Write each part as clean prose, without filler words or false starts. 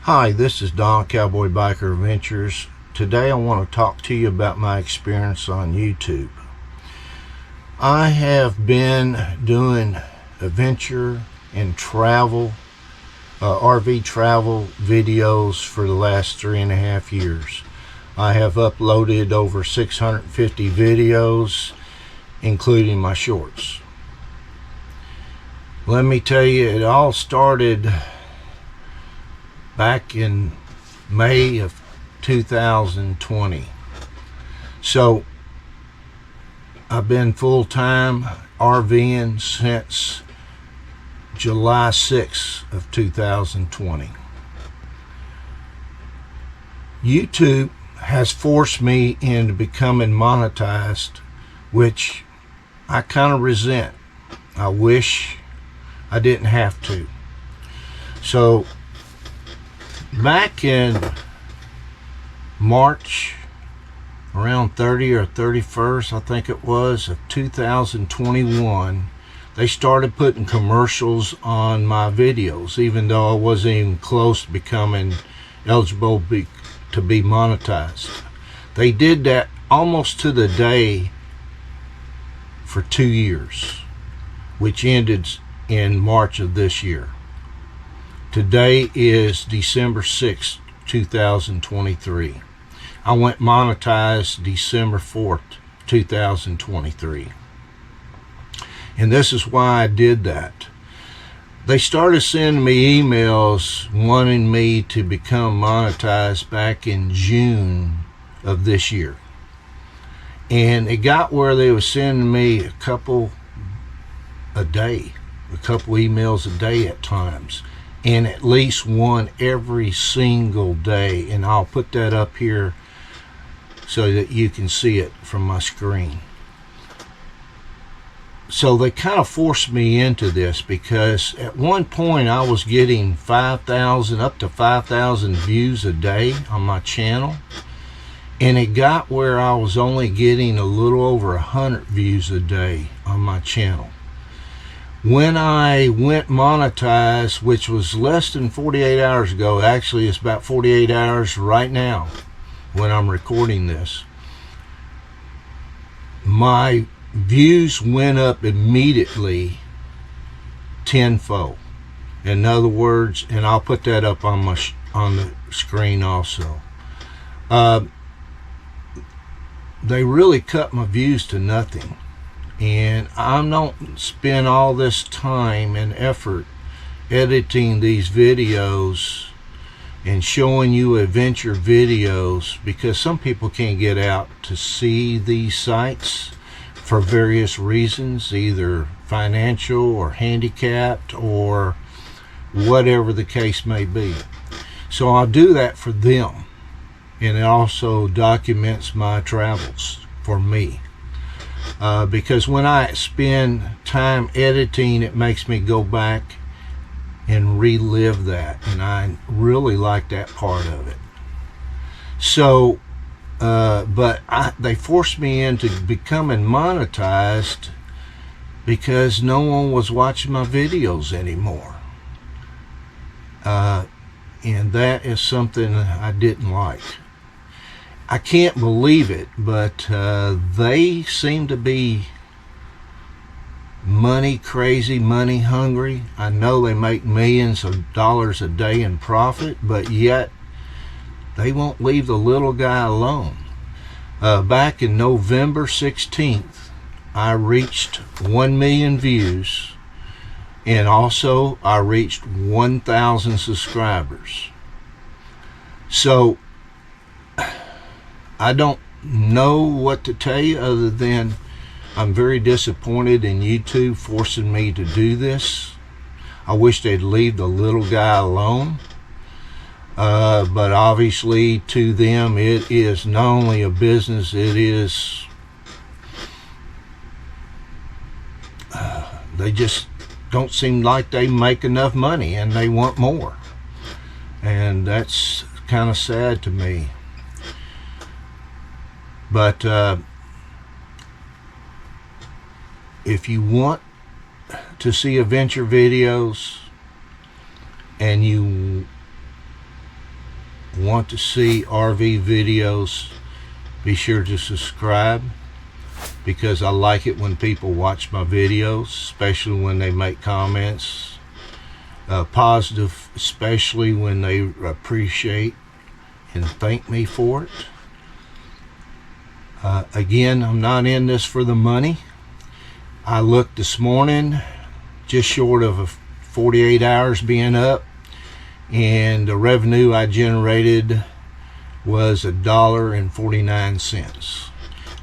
Hi, this is Don, Cowboy Biker Adventures. Today I want to talk to you about my experience on YouTube. I have been doing adventure and travel, RV travel videos for the last 3.5 years. I have uploaded over 650 videos, including my shorts. Let me tell you, it all started back in May of 2020. So I've been full-time RVing since July 6th of 2020. YouTube has forced me into becoming monetized, which I kind of resent. I wish I didn't have to. So back in March, around 30 or 31st, I think it was, of 2021, they started putting commercials on my videos, even though I wasn't even close to becoming eligible to be monetized. They did that almost to the day for 2 years, which ended in March of this year. Today is December 6th, 2023. I went monetized December 4th, 2023. And this is why I did that. They started sending me emails wanting me to become monetized back in June of this year. And it got where they were sending me a couple emails a day at times, and at least one every single day. And I'll put that up here so that you can see it from my screen. So they kind of forced me into this, because at one point I was getting 5,000 up to 5,000 views a day on my channel, and it got where I was only getting a little over 100 views a day on my channel. When I went monetized, which was less than 48 hours ago, actually it's about 48 hours right now when I'm recording this, my views went up immediately tenfold. In other words, and I'll put that up on the screen also, they really cut my views to nothing. And I don't spend all this time and effort editing these videos and showing you adventure videos, because some people can't get out to see these sites for various reasons, either financial or handicapped or whatever the case may be. So I'll do that for them, and it also documents my travels for me. Because when I spend time editing, it makes me go back and relive that, and I really like that part of it. So but they forced me into becoming monetized because no one was watching my videos anymore, and that is something I didn't like. I can't believe it, but they seem to be money crazy, money hungry. I know they make millions of dollars a day in profit, but yet they won't leave the little guy alone. Back in November 16th, I reached 1 million views, and also I reached 1,000 subscribers. So I don't know what to tell you other than I'm very disappointed in YouTube forcing me to do this. I wish they'd leave the little guy alone. But obviously to them it is not only a business, it is they just don't seem like they make enough money, and they want more, and that's kind of sad to me. But if you want to see adventure videos and you want to see RV videos, be sure to subscribe, because I like it when people watch my videos, especially when they make comments, positive, especially when they appreciate and thank me for it. Again, I'm not in this for the money. I looked this morning, just short of 48 hours being up, and the revenue I generated was $1.49.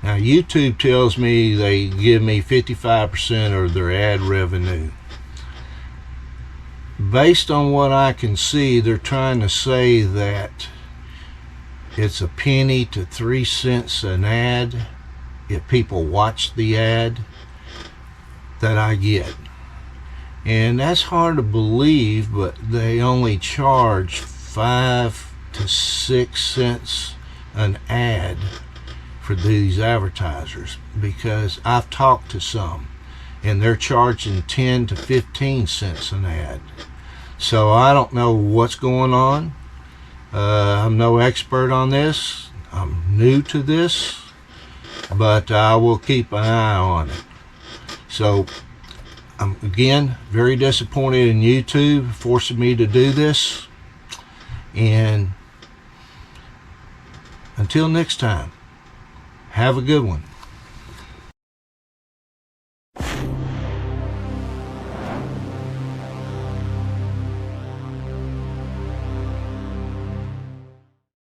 Now YouTube tells me they give me 55% of their ad revenue. Based on what I can see, they're trying to say that it's a penny to 3 cents an ad if people watch the ad that I get. And that's hard to believe, but they only charge 5 to 6 cents an ad for these advertisers, because I've talked to some and they're charging 10 to 15 cents an ad. So I don't know what's going on. I'm no expert on this. I'm new to this, but I will keep an eye on it. So I'm again very disappointed in YouTube forcing me to do this, and until next time, have a good one.